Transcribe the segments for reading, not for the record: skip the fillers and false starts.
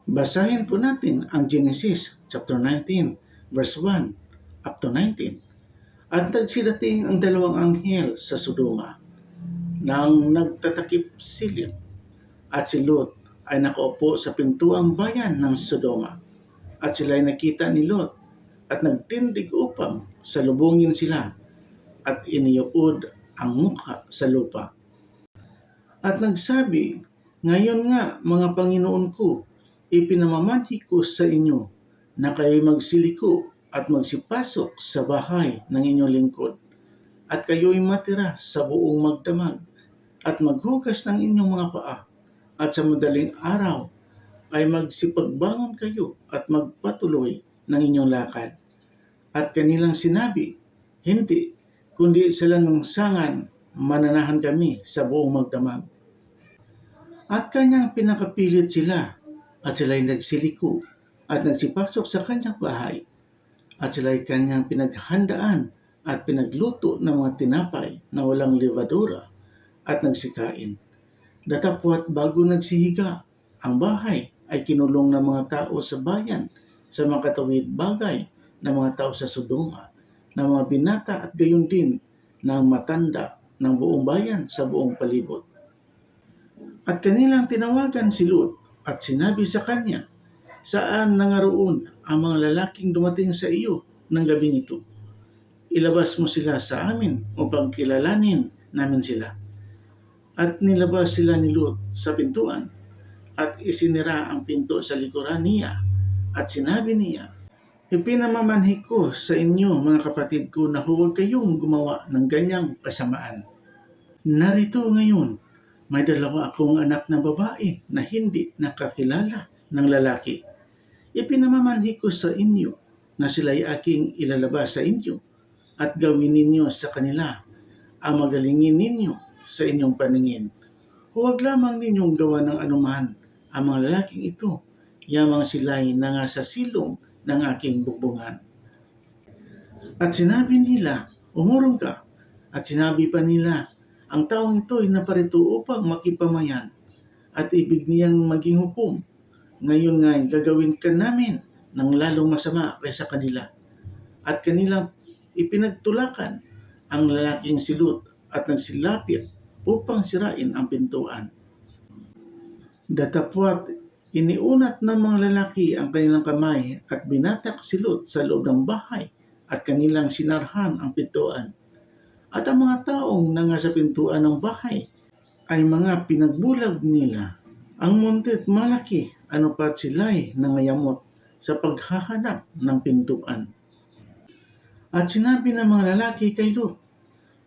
Basahin po natin ang Genesis chapter 19, verse 1 up to 19. At nagsidating ang dalawang anghel sa Sodoma nang nagtatakip silim, at si Lot ay nakaupo sa pintuang bayan ng Sodoma. At sila ay nakita ni Lot at nagtindig upang salubungin sila, at iniuod ang mukha sa lupa. At nagsabi, "Ngayon nga, mga Panginoon ko, ipinamamanhi ko sa inyo na kayo'y magsiliko at magsipasok sa bahay ng inyong lingkod, at kayo'y matira sa buong magdamag at maghugas ng inyong mga paa, at sa madaling araw ay magsipagbangon kayo at magpatuloy ng inyong lakad." At kanilang sinabi, "Hindi, kundi sa lansangan mananahan kami sa buong magdamag." At kanyang pinakapilit sila, at sila'y nagsiliko at nagsipasok sa kanyang bahay, at sila'y kanyang pinaghandaan at pinagluto ng mga tinapay na walang levadura, at nagsikain. Datapwat bago nagsihiga, ang bahay ay kinulong ng mga tao sa bayan, sa mga katawid bagay ng mga tao sa Sodoma, ng mga binata at gayon din ng matanda ng buong bayan sa buong palibot. At kanilang tinawagan si Lot at sinabi sa kanya, "Saan nangaroon ang mga lalaking dumating sa iyo ng gabing ito? Ilabas mo sila sa amin upang kilalanin namin sila." At nilabas sila ni Lot sa pintuan, at isinira ang pinto sa likuran niya, at sinabi niya, "Ipinamamanhi ko sa inyo, mga kapatid ko, na huwag kayong gumawa ng ganyang kasamaan. Narito ngayon, may dalawa akong anak na babae na hindi nakakilala ng lalaki. Ipinamamanhi ko sa inyo na sila'y aking ilalabas sa inyo, at gawin ninyo sa kanila ang magalingin ninyo sa inyong paningin. Huwag lamang ninyong gawa ng anuman ang mga lalaking ito, yamang sila'y nangasasilong ng aking bukbungan." At sinabi nila, "Umurong ka." At sinabi pa nila, "Ang taong ito ay naparito upang makipamayan, at ibig niyang maging hukom. Ngayon nga gagawin ka namin ng lalong masama kaysa kanila." At kanilang ipinagtulakan ang lalaking si Lot at nagsilapit upang sirain ang pintuan. Datapwat iniunat ng mga lalaki ang kanilang kamay at binatak si Lot sa loob ng bahay, at kanilang sinarhan ang pintuan. At ang mga taong nasa pintuan ng bahay ay mga pinagbulag nila. Ang muntit malaki, ano pat sila'y nangayamot sa paghahanap ng pintuan. At sinabi ng mga lalaki kay Lot,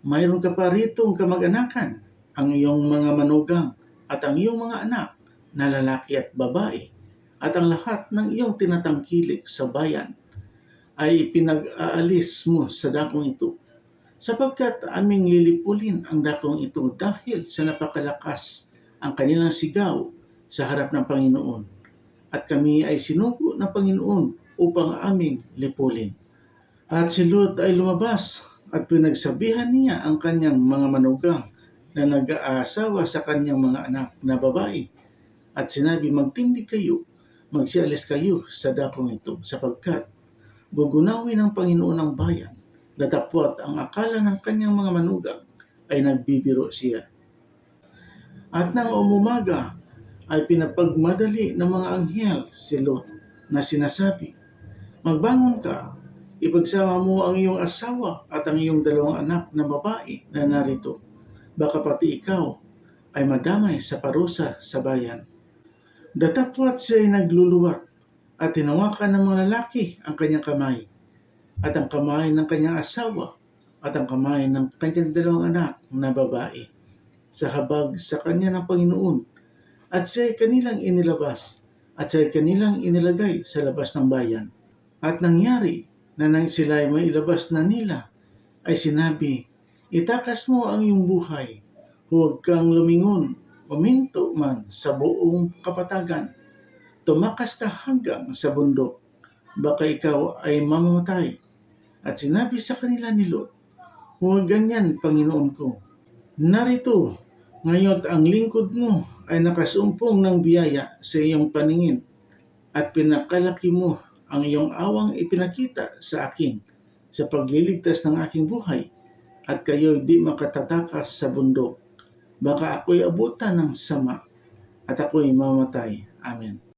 "Mayroon ka pa ritong kamag-anakan, ang iyong mga manugang at ang iyong mga anak na lalaki at babae, at ang lahat ng iyong tinatangkilik sa bayan ay pinag-aalis mo sa dakong ito, sapagkat aming lilipulin ang dakong ito dahil sa napakalakas ang kanilang sigaw sa harap ng Panginoon. At kami ay sinugo ng Panginoon upang aming lipulin." At si Lot ay lumabas, at pinagsabihan niya ang kanyang mga manugang na nag-aasawa sa kanyang mga anak na babae, at sinabi, "Magtindig kayo, magsialis kayo sa dakong ito, sapagkat gugunawin ng Panginoon ang bayan." Datapwat ang akala ng kanyang mga manugang ay nagbibiro siya. At nang umumaga ay pinapagmadali ng mga anghel si Lot na sinasabi, "Magbangon ka, ipagsama mo ang iyong asawa at ang iyong dalawang anak na babae na narito. Baka pati ikaw ay madamay sa parusa sa bayan." Datapwat siya ay nagluluwat, at tinawakan ng mga lalaki ang kanyang kamay, at ang kamay ng kanyang asawa, at ang kamay ng kanyang dalawang anak na babae, sa habag sa kanya ng Panginoon, at siya ay kanilang inilabas, at siya ay kanilang inilagay sa labas ng bayan. At nangyari na nang sila ay mailabas na nila, ay sinabi, "Itakas mo ang iyong buhay, huwag kang lumingon, uminto man sa buong kapatagan, tumakas ka hanggang sa bundok, baka ikaw ay mamamatay." At sinabi sa kanila ni Lot, "Huwag ganyan, Panginoon ko. Narito, ngayon ang lingkod mo ay nakasumpong ng biyaya sa iyong paningin, at pinakalaki mo ang iyong awang ipinakita sa akin sa pagliligtas ng aking buhay at kayo'y di makatatakas sa bundok. Baka ako'y abutan ng sama at ako'y mamatay. Amen.